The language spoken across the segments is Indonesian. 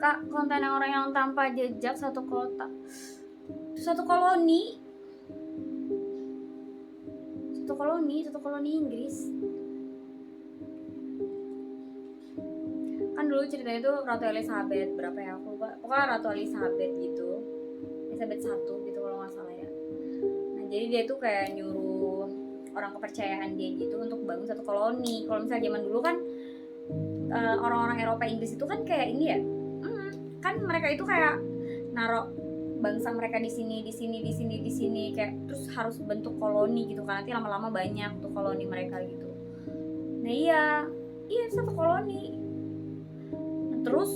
Kak, konten orang yang tanpa jejak satu kota, satu koloni, satu koloni Inggris. Kan dulu ceritanya tuh Ratu Elizabeth berapa ya, aku lupa, pokoknya Ratu Elizabeth gitu, Elizabeth 1 gitu kalau nggak salah ya. Nah jadi dia tuh kayak nyuruh orang kepercayaan dia gitu untuk bangun satu koloni. Kalau misalnya zaman dulu kan orang-orang Eropa Inggris itu kan kayak ini ya, kan mereka itu kayak naruh bangsa mereka di sini kayak terus harus bentuk koloni gitu kan, nanti lama-lama banyak tuh koloni mereka gitu. Nah iya satu koloni. Nah, terus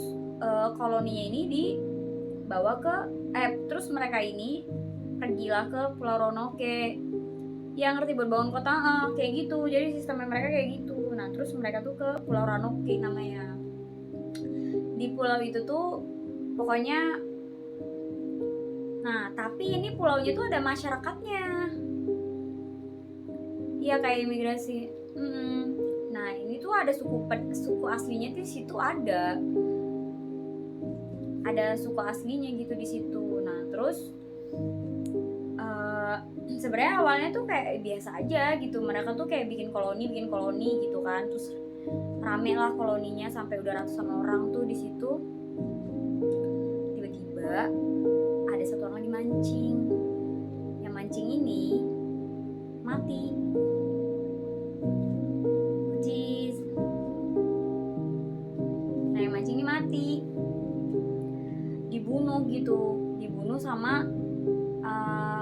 koloninya ini dibawa ke terus mereka ini pergilah ke Pulau Ronoke yang ngerti buat bangun kota kayak gitu. Jadi sistemnya mereka kayak gitu. Nah terus mereka tuh ke Pulau Ronoke namanya. Di pulau itu tuh pokoknya, nah tapi ini pulaunya tuh ada masyarakatnya, iya kayak imigrasi. Nah ini tuh ada suku aslinya di situ, ada suku aslinya gitu di situ. Nah terus sebenarnya awalnya tuh kayak biasa aja gitu, mereka tuh kayak bikin koloni gitu kan, terus rame lah koloninya sampai udah ratusan orang tuh di situ. Tiba-tiba ada satu orang lagi mancing, yang mancing ini mati. Cheese. Nah yang mancing ini mati, dibunuh sama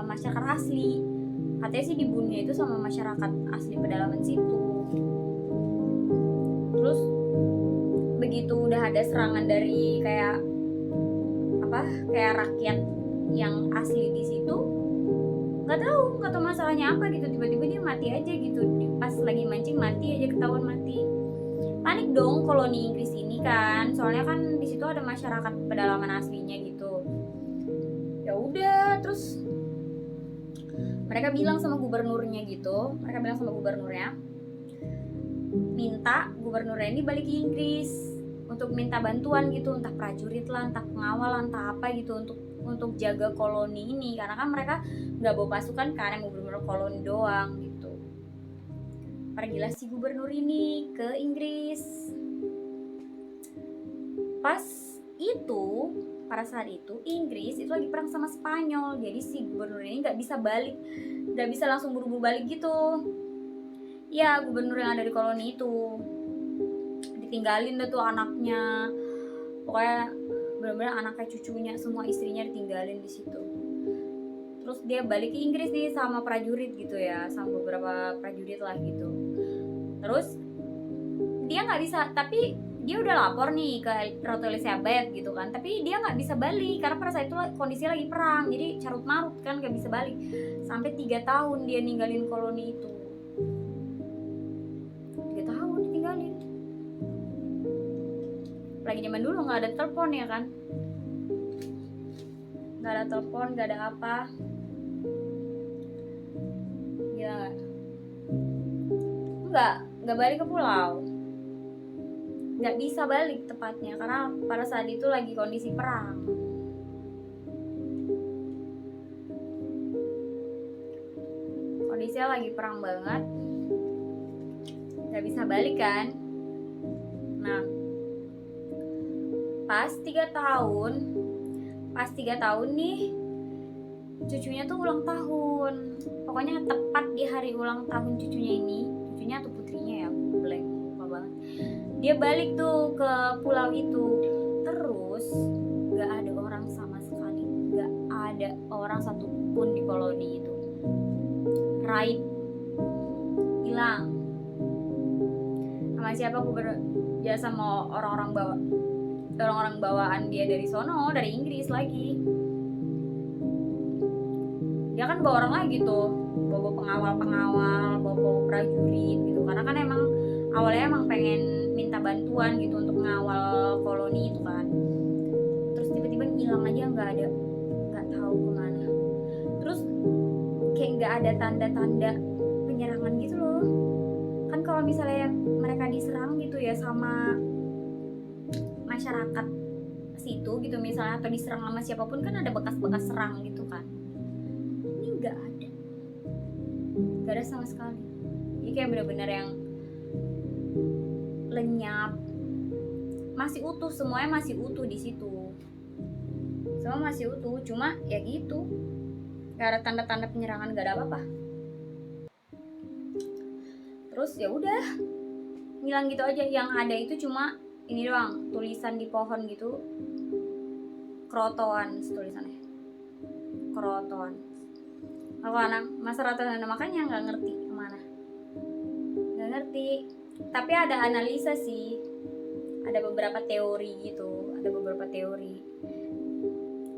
masyarakat asli. Katanya sih dibunuhnya itu sama masyarakat asli pedalaman situ. Terus begitu udah ada serangan dari kayak rakyat yang asli di situ, nggak tahu masalahnya apa gitu, tiba-tiba dia mati aja gitu, pas lagi mancing mati aja, ketahuan mati. Panik dong koloni Inggris ini kan, soalnya kan di situ ada masyarakat pedalaman aslinya gitu. Ya udah, terus mereka bilang sama gubernurnya, minta gubernurnya ini balik ke Inggris untuk minta bantuan gitu, entah prajurit lah, entah pengawal, entah apa gitu, untuk jaga koloni ini, karena kan mereka nggak bawa pasukan kan, yang gubernur koloni doang gitu. Pergilah si gubernur ini ke Inggris. Pada saat itu Inggris itu lagi perang sama Spanyol, jadi si gubernur ini nggak bisa langsung buru-buru balik gitu. Ya gubernur yang ada di koloni itu ditinggalin deh tuh anaknya, pokoknya benar-benar anaknya, cucunya, semua istrinya ditinggalin di situ. Terus dia balik ke Inggris nih sama prajurit gitu ya, sama beberapa prajurit lah gitu. Terus dia nggak bisa, tapi dia udah lapor nih ke Ratu Elizabeth gitu kan, tapi dia nggak bisa balik karena pada saat itu kondisinya lagi perang, jadi carut marut kan, nggak bisa balik. Sampai 3 tahun dia ninggalin koloni itu. 3 tahun ditinggalin. Lagi zaman dulu nggak ada telepon ya kan, nggak ada telepon, nggak ada apa ya, nggak balik ke pulau, nggak bisa balik tepatnya karena pada saat itu lagi kondisi perang. Kondisinya lagi perang banget, nggak bisa balik kan. Nah pas 3 tahun nih cucunya tuh ulang tahun, pokoknya tepat di hari ulang tahun cucunya atau putrinya ya, aku blank, lupa banget. Dia balik tuh ke pulau itu, terus gak ada orang sama sekali, gak ada orang satupun di koloni itu, raib, hilang. Sama siapa aku biasa mau orang-orang bawaan dia dari sono, dari Inggris lagi. Dia kan bawa orang lagi tuh, bawa pengawal, bawa prajurit gitu, karena kan emang awalnya emang pengen minta bantuan gitu untuk mengawal koloni itu kan. Terus tiba-tiba hilang aja, nggak tahu kemana. Terus kayak nggak ada tanda-tanda penyerangan gitu loh. Kan kalau misalnya mereka diserang gitu ya sama masyarakat situ gitu misalnya, atau diserang sama siapapun kan ada bekas-bekas serang gitu kan. Ini nggak ada sama sekali. Jadi kayak bener-bener yang lenyap, masih utuh, semuanya masih utuh di situ, semua masih utuh, cuma ya gitu, gak ada tanda-tanda penyerangan, gak ada apa-apa. Terus ya udah ngilang gitu aja. Yang ada itu cuma ini doang, tulisan di pohon gitu, krotoan tulisannya, krotoan. Aku anak masa rata-rata makanya nggak ngerti kemana, nggak ngerti. Tapi ada analisa sih, ada beberapa teori gitu, ada beberapa teori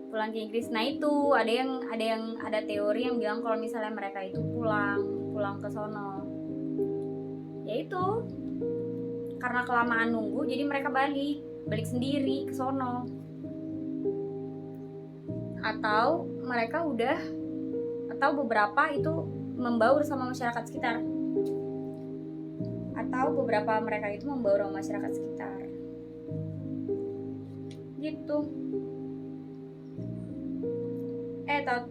pulang ke Inggris. Nah itu ada teori yang bilang kalau misalnya mereka itu pulang ke sono, yaitu karena kelamaan nunggu jadi mereka balik sendiri ke sono, atau mereka udah, atau beberapa itu membaur sama masyarakat sekitar, atau beberapa mereka itu membaur sama masyarakat sekitar gitu.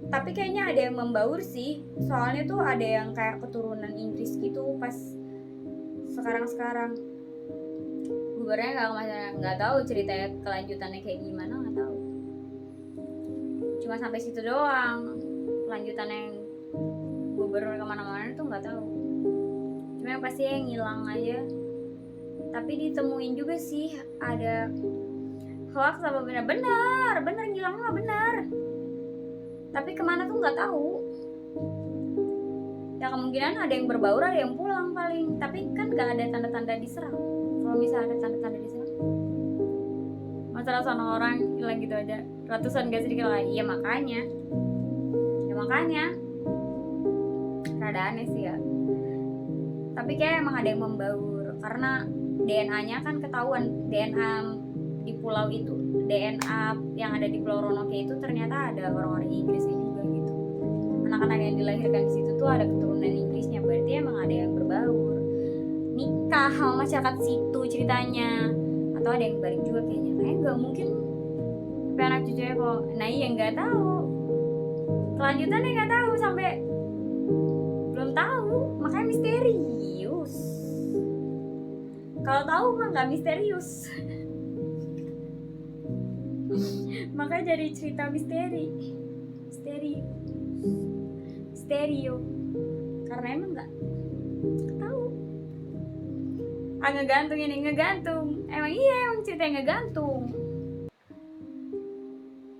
Tapi kayaknya ada yang membaur sih, soalnya tuh ada yang kayak keturunan Inggris gitu pas sekarang. Gubernya nggak tahu ceritanya kelanjutannya kayak gimana, nggak tahu. Cuma sampai situ doang, kelanjutannya yang gubernur kemana-mana tuh nggak tahu. Cuma yang pasti yang hilang aja. Tapi ditemuin juga sih ada hoax sama benar ngilangnya benar. Tapi kemana tuh nggak tahu. Ya kemungkinan ada yang berbaur, ada yang pulang paling. Tapi kan nggak ada tanda-tanda diserang. Kalau misalnya ada tanda-tanda diserang, masalah sana orang hilang gitu aja, ratusan gak sedikit lagi. Ya makanya rada aneh sih ya. Tapi kayak emang ada yang membaur karena DNA-nya kan ketahuan. DNA di pulau itu, DNA yang ada di Pulau Ronoke itu ternyata ada orang-orang Inggrisnya juga gitu. Anak-anak yang dilahirkan di situ tuh ada keturunan Inggrisnya, berarti emang ada yang berbaur, nikah sama masyarakat situ ceritanya. Atau ada yang balik juga kayaknya. Kayaknya nggak mungkin sampai anak cucunya kok. Nah iya nggak tahu. Kelanjutannya nggak tahu, sampai belum tahu, makanya misterius. Kalau tahu mah nggak misterius. Makanya jadi cerita stereo karena emang nggak tahu. Ngegantung emang cerita ngegantung,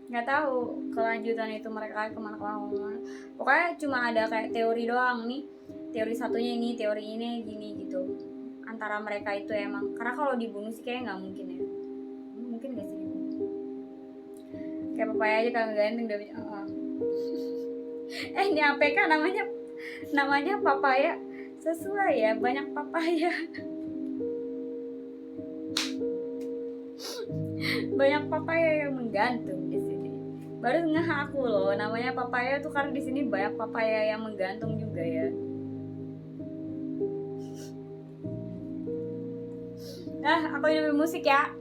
nggak tahu kelanjutan itu mereka kemana. Pokoknya cuma ada kayak teori doang nih, teori satunya ini, teori ini gini gitu, antara mereka itu emang karena kalau dibunuh sih kayak nggak mungkin ya. Mungkin nggak sih, kayak papaya aja kalau ganteng udah ini APK namanya papaya, sesuai ya, banyak papaya. Banyak papaya yang menggantung di sini. Baru ngeh aku loh, namanya papaya tuh karena di sini banyak papaya yang menggantung juga ya. Aku ini musik ya.